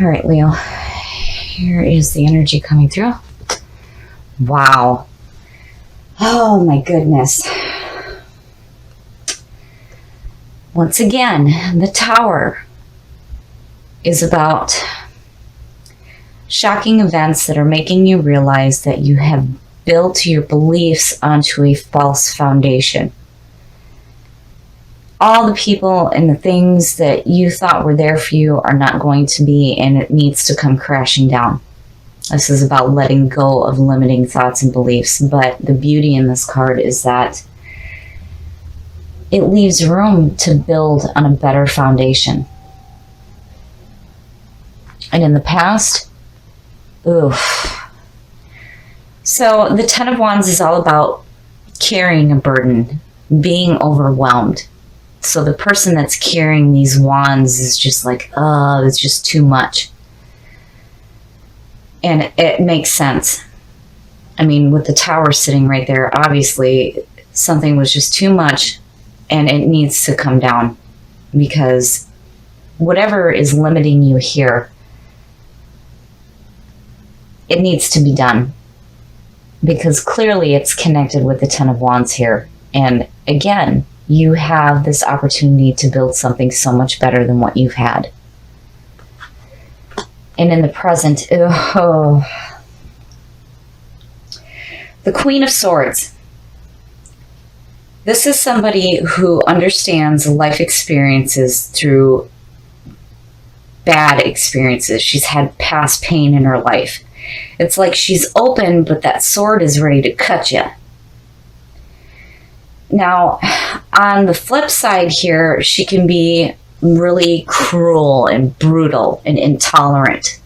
All right, Leo. Here is the energy coming through. Wow. Oh my goodness. Once again, the Tower is about shocking events that are making you realize that you have built your beliefs onto a false foundation. All the people and the things that you thought were there for you are not going to be, and it needs to come crashing down. This is about letting go of limiting thoughts and beliefs, but the beauty in this card is that it leaves room to build on a better foundation. And in the past, oof. So the Ten of Wands is all about carrying a burden, being overwhelmed. So the person that's carrying these wands is just like, oh, it's just too much. And it makes sense. I mean, with the Tower sitting right there, obviously something was just too much and it needs to come down, because whatever is limiting you here, it needs to be done, because clearly it's connected with the Ten of Wands here. And again, you have this opportunity to build something so much better than what you've had. And in the present, oh, the Queen of Swords. This is somebody who understands life experiences through bad experiences. She's had past pain in her life. It's like she's open, but that sword is ready to cut you. Now, on the flip side here, she can be really cruel and brutal and intolerant.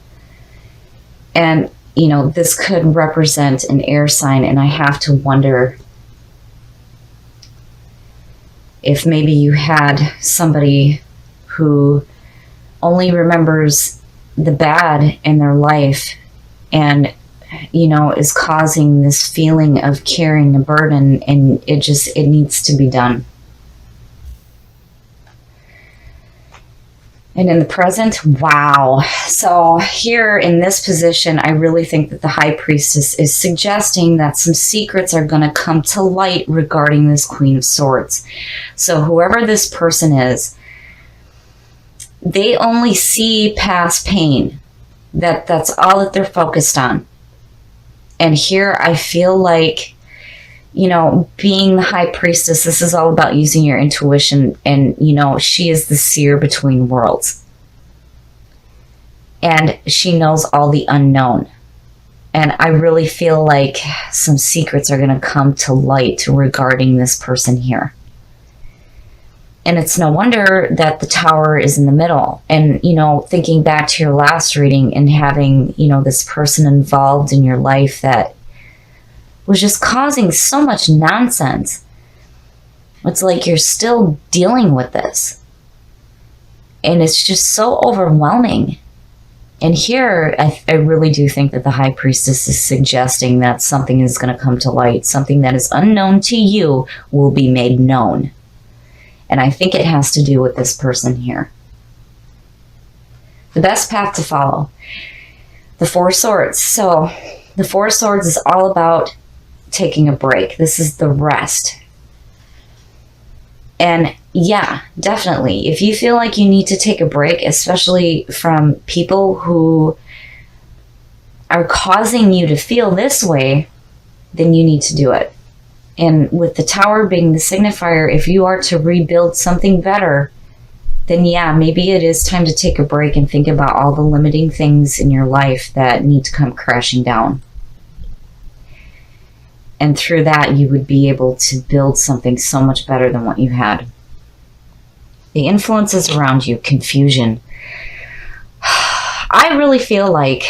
And, you know, this could represent an air sign, and I have to wonder if maybe you had somebody who only remembers the bad in their life and, you know, is causing this feeling of carrying a burden, and it needs to be done. And in the present, wow. So here in this position, I really think that the High Priestess is suggesting that some secrets are going to come to light regarding this Queen of Swords. So whoever this person is, they only see past pain. That's all that they're focused on. And here I feel like, you know, being the High Priestess, this is all about using your intuition. And, you know, she is the seer between worlds. And she knows all the unknown. And I really feel like some secrets are going to come to light regarding this person here. And it's no wonder that the Tower is in the middle. And, you know, thinking back to your last reading and having, you know, this person involved in your life that was just causing so much nonsense. It's like you're still dealing with this. And it's just so overwhelming. And here, I really do think that the High Priestess is suggesting that something is going to come to light. Something that is unknown to you will be made known. And I think it has to do with this person here. The best path to follow. The Four of Swords. So the Four of Swords is all about taking a break. This is the rest. And yeah, definitely. If you feel like you need to take a break, especially from people who are causing you to feel this way, then you need to do it. And with the Tower being the signifier, if you are to rebuild something better, then yeah, maybe it is time to take a break and think about all the limiting things in your life that need to come crashing down. And through that, you would be able to build something so much better than what you had. The influences around you, confusion. I really feel like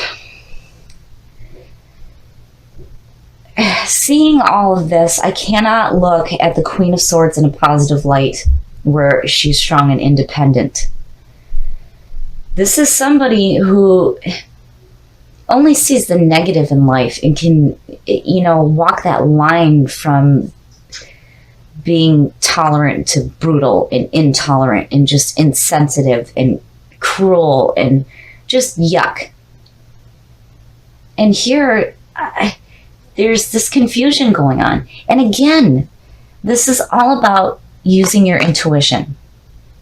seeing all of this, I cannot look at the Queen of Swords in a positive light where she's strong and independent. This is somebody who only sees the negative in life and can, you know, walk that line from being tolerant to brutal and intolerant and just insensitive and cruel and Just yuck. And here, there's this confusion going on. And again, this is all about using your intuition.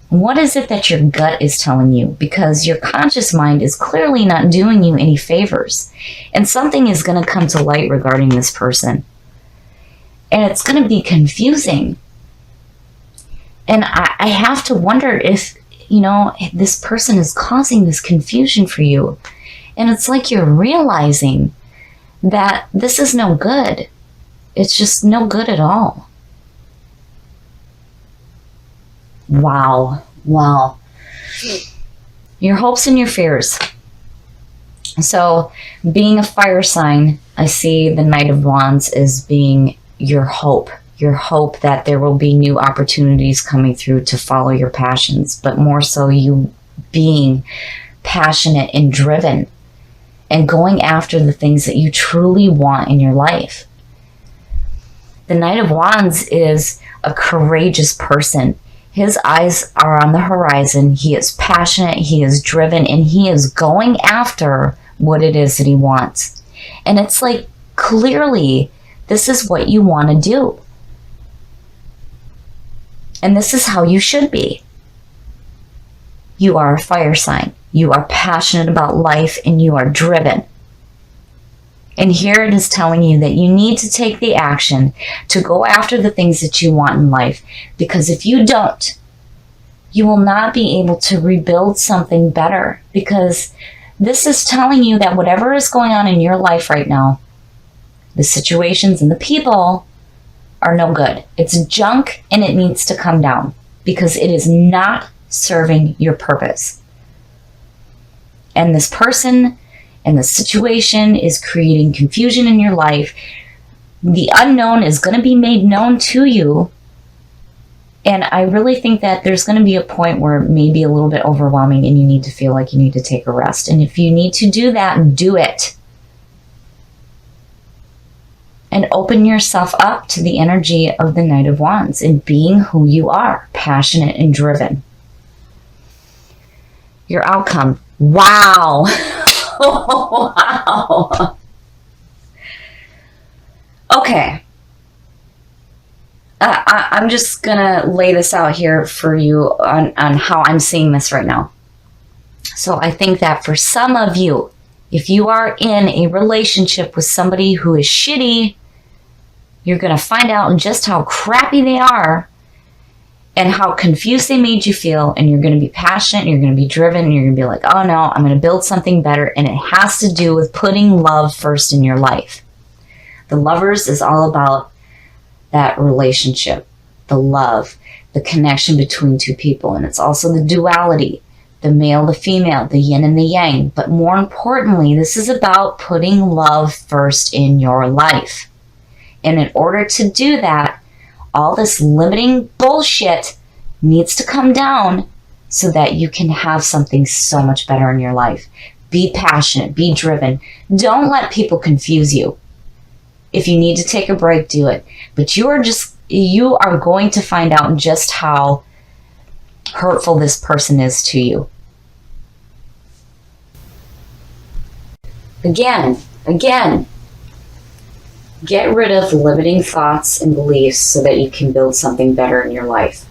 What is it that your gut is telling you? Because your conscious mind is clearly not doing you any favors. And something is going to come to light regarding this person. And it's going to be confusing. And I have to wonder if, this person is causing this confusion for you. And it's like you're realizing that this is no good. It's just no good at all. Wow. Your hopes and your fears. So, being a fire sign, I see the Knight of Wands as being your hope. Your hope that there will be new opportunities coming through to follow your passions, but more so you being passionate and driven and going after the things that you truly want in your life. The Knight of Wands is a courageous person. His eyes are on the horizon. He is passionate, he is driven, and he is going after what it is that he wants. And it's like, clearly, this is what you want to do. And this is how you should be. You are a fire sign. You are passionate about life and you are driven. And here it is telling you that you need to take the action to go after the things that you want in life. Because if you don't, you will not be able to rebuild something better. Because this is telling you that whatever is going on in your life right now, the situations and the people are no good. It's junk and it needs to come down because it is not serving your purpose. And this person and the situation is creating confusion in your life. The unknown is going to be made known to you. And I really think that there's going to be a point where it may be a little bit overwhelming and you need to feel like you need to take a rest. And if you need to do that, do it. And open yourself up to the energy of the Knight of Wands and being who you are, passionate and driven. Your outcome. Wow. Wow. Okay. I'm just going to lay this out here for you on how I'm seeing this right now. So I think that for some of you, if you are in a relationship with somebody who is shitty, you're going to find out just how crappy they are and how confused they made you feel. And you're going to be passionate, and you're going to be driven, and you're going to be like, oh no, I'm going to build something better. And it has to do with putting love first in your life. The Lovers is all about that relationship, the love, the connection between two people. And it's also the duality, the male, the female, the yin and the yang. But more importantly, this is about putting love first in your life. And in order to do that, all this limiting bullshit needs to come down so that you can have something so much better in your life. Be passionate, be driven. Don't let people confuse you. If you need to take a break, do it. But you are going to find out just how hurtful this person is to you. Again, get rid of limiting thoughts and beliefs so that you can build something better in your life.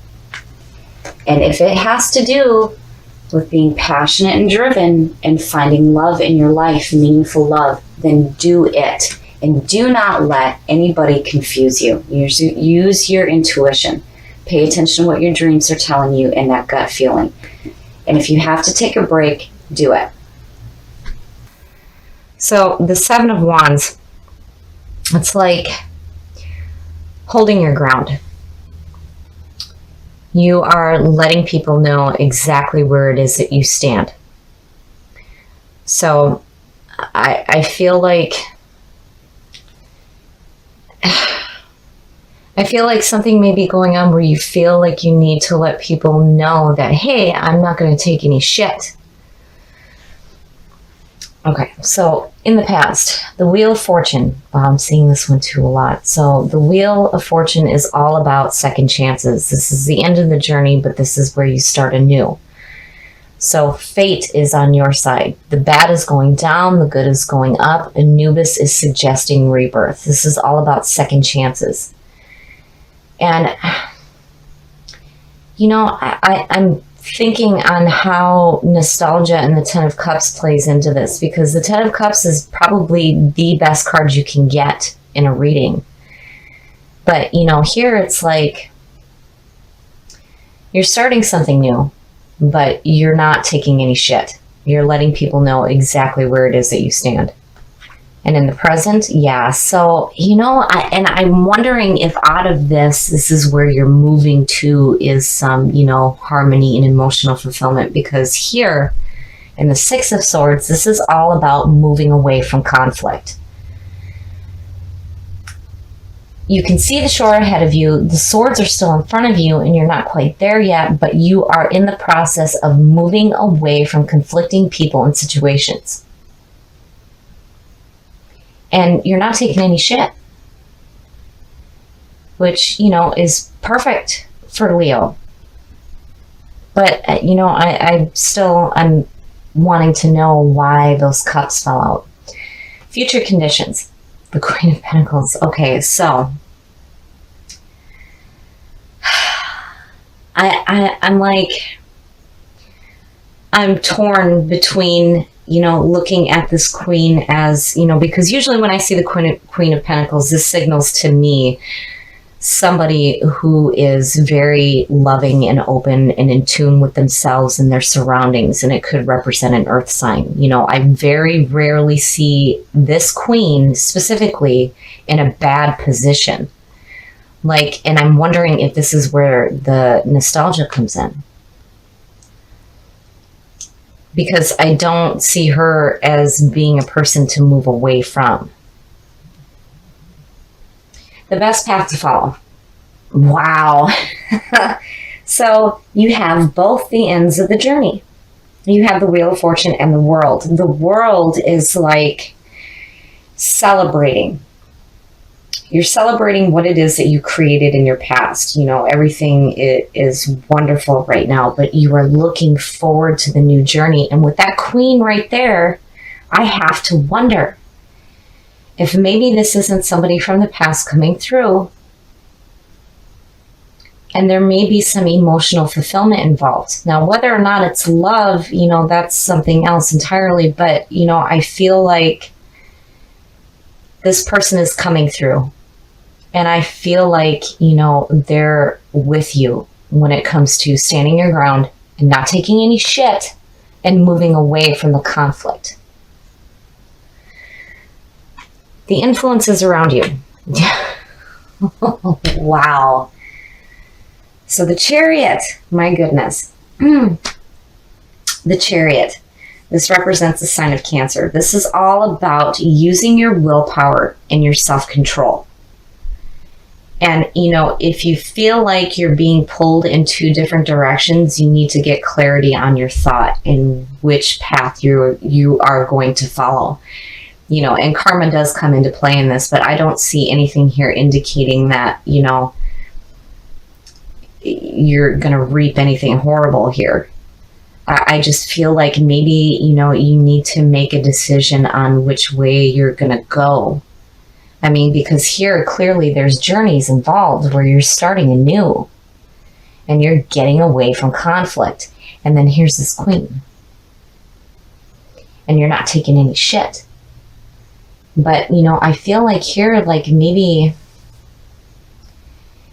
And if it has to do with being passionate and driven and finding love in your life, meaningful love, then do it. And do not let anybody confuse you. Use your intuition. Pay attention to what your dreams are telling you and that gut feeling. And if you have to take a break, do it. So the Seven of Wands, it's like holding your ground. You are letting people know exactly where it is that you stand. So I feel like something may be going on where you feel like you need to let people know that, hey, I'm not going to take any shit. Okay, so in the past, the Wheel of Fortune, I'm seeing this one too a lot. So the Wheel of Fortune is all about second chances. This is the end of the journey, but this is where you start anew. So fate is on your side. The bad is going down, the good is going up. Anubis is suggesting rebirth. This is all about second chances. And, you know, I'm thinking on how nostalgia and the Ten of Cups plays into this, because the Ten of Cups is probably the best card you can get in a reading. But, you know, here it's like you're starting something new, but you're not taking any shit. You're letting people know exactly where it is that you stand. And in the present, yeah. So, you know, I'm wondering if out of this is where you're moving to, is some, you know, harmony and emotional fulfillment. Because here in the Six of Swords, this is all about moving away from conflict. You can see the shore ahead of you. The swords are still in front of you and you're not quite there yet, but you are in the process of moving away from conflicting people and situations. And you're not taking any shit, which, you know, is perfect for Leo. But, you know, I'm wanting to know why those cups fell out. Future conditions. The Queen of Pentacles. Okay, so I'm torn between, you know, looking at this queen as, you know, because usually when I see the Queen of Pentacles, this signals to me somebody who is very loving and open and in tune with themselves and their surroundings, and it could represent an earth sign. You know, I very rarely see this queen specifically in a bad position. Like, and I'm wondering if this is where the nostalgia comes in. Because I don't see her as being a person to move away from. The best path to follow. Wow. So you have both the ends of the journey. You have the Wheel of Fortune and the World. The World is like celebrating. You're celebrating what it is that you created in your past. You know, everything is wonderful right now, but you are looking forward to the new journey. And with that queen right there, I have to wonder if maybe this isn't somebody from the past coming through, and there may be some emotional fulfillment involved. Now, whether or not it's love, you know, that's something else entirely. But, you know, I feel like this person is coming through. And I feel like, you know, they're with you when it comes to standing your ground and not taking any shit and moving away from the conflict. The influences around you. Wow. So the Chariot, my goodness. The Chariot. This represents the sign of Cancer. This is all about using your willpower and your self-control. And, you know, if you feel like you're being pulled in two different directions, you need to get clarity on your thought and which path you are going to follow. You know, and karma does come into play in this, but I don't see anything here indicating that, you know, you're going to reap anything horrible here. I just feel like maybe, you know, you need to make a decision on which way you're going to go. I mean, because here clearly there's journeys involved where you're starting anew and you're getting away from conflict. And then here's this queen. And you're not taking any shit. But, you know, I feel like here, like maybe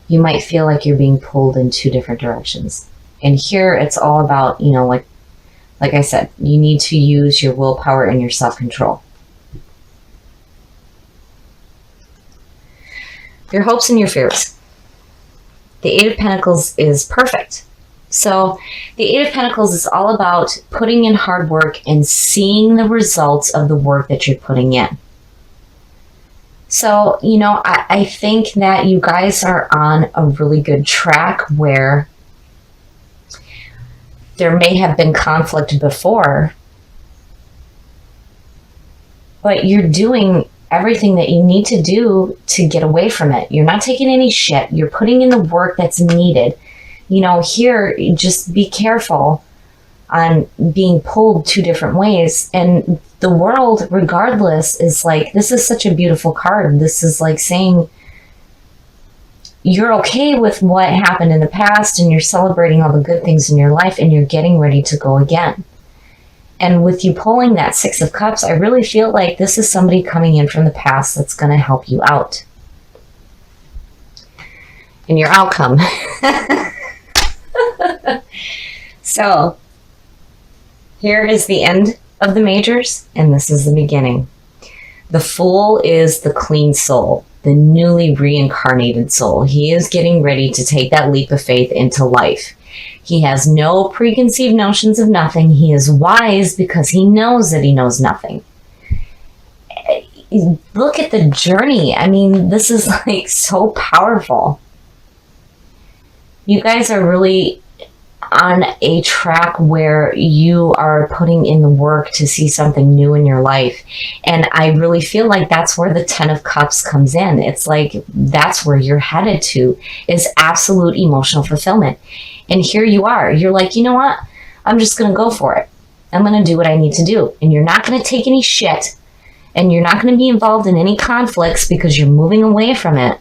you might feel like you're being pulled in two different directions. And here it's all about, you know, like I said, you need to use your willpower and your self-control. Your hopes and your fears. The Eight of Pentacles is perfect. So the Eight of Pentacles is all about putting in hard work and seeing the results of the work that you're putting in. So, you know, I think that you guys are on a really good track where there may have been conflict before, but you're doing everything that you need to do to get away from it. You're not taking any shit. You're putting in the work that's needed. You know, here, just be careful on being pulled two different ways. And the world, regardless, is like, this is such a beautiful card. This is like saying you're okay with what happened in the past and you're celebrating all the good things in your life and you're getting ready to go again. And with you pulling that Six of Cups, I really feel like this is somebody coming in from the past that's going to help you out in your outcome. So here is the end of the majors, and this is the beginning. The Fool is the clean soul, the newly reincarnated soul. He is getting ready to take that leap of faith into life. He has no preconceived notions of nothing. He is wise because he knows that he knows nothing. Look at the journey. I mean, this is like so powerful. You guys are really on a track where you are putting in the work to see something new in your life. And I really feel like that's where the 10 of Cups comes in. It's like that's where you're headed to, is absolute emotional fulfillment. And here you are. You're like, you know what? I'm just going to go for it. I'm going to do what I need to do. And you're not going to take any shit. And you're not going to be involved in any conflicts because you're moving away from it.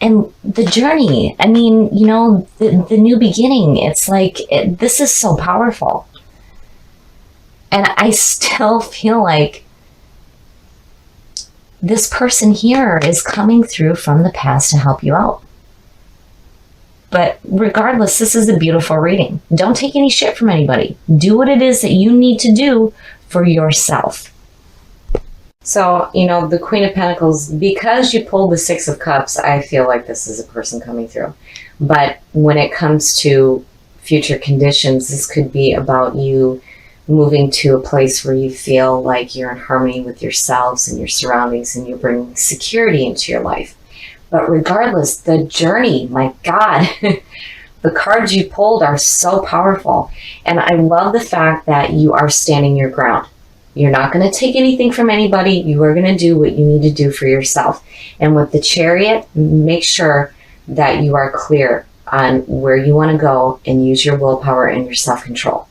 And the journey, I mean, you know, the new beginning, it's like, this is so powerful. And I still feel like this person here is coming through from the past to help you out. But regardless, this is a beautiful reading. Don't take any shit from anybody. Do what it is that you need to do for yourself. So, you know, the Queen of Pentacles, because you pulled the Six of Cups, I feel like this is a person coming through. But when it comes to future conditions, this could be about you moving to a place where you feel like you're in harmony with yourselves and your surroundings and you bring security into your life. But regardless, the journey, my God, the cards you pulled are so powerful. And I love the fact that you are standing your ground. You're not going to take anything from anybody. You are going to do what you need to do for yourself. And with the Chariot, make sure that you are clear on where you want to go and use your willpower and your self-control.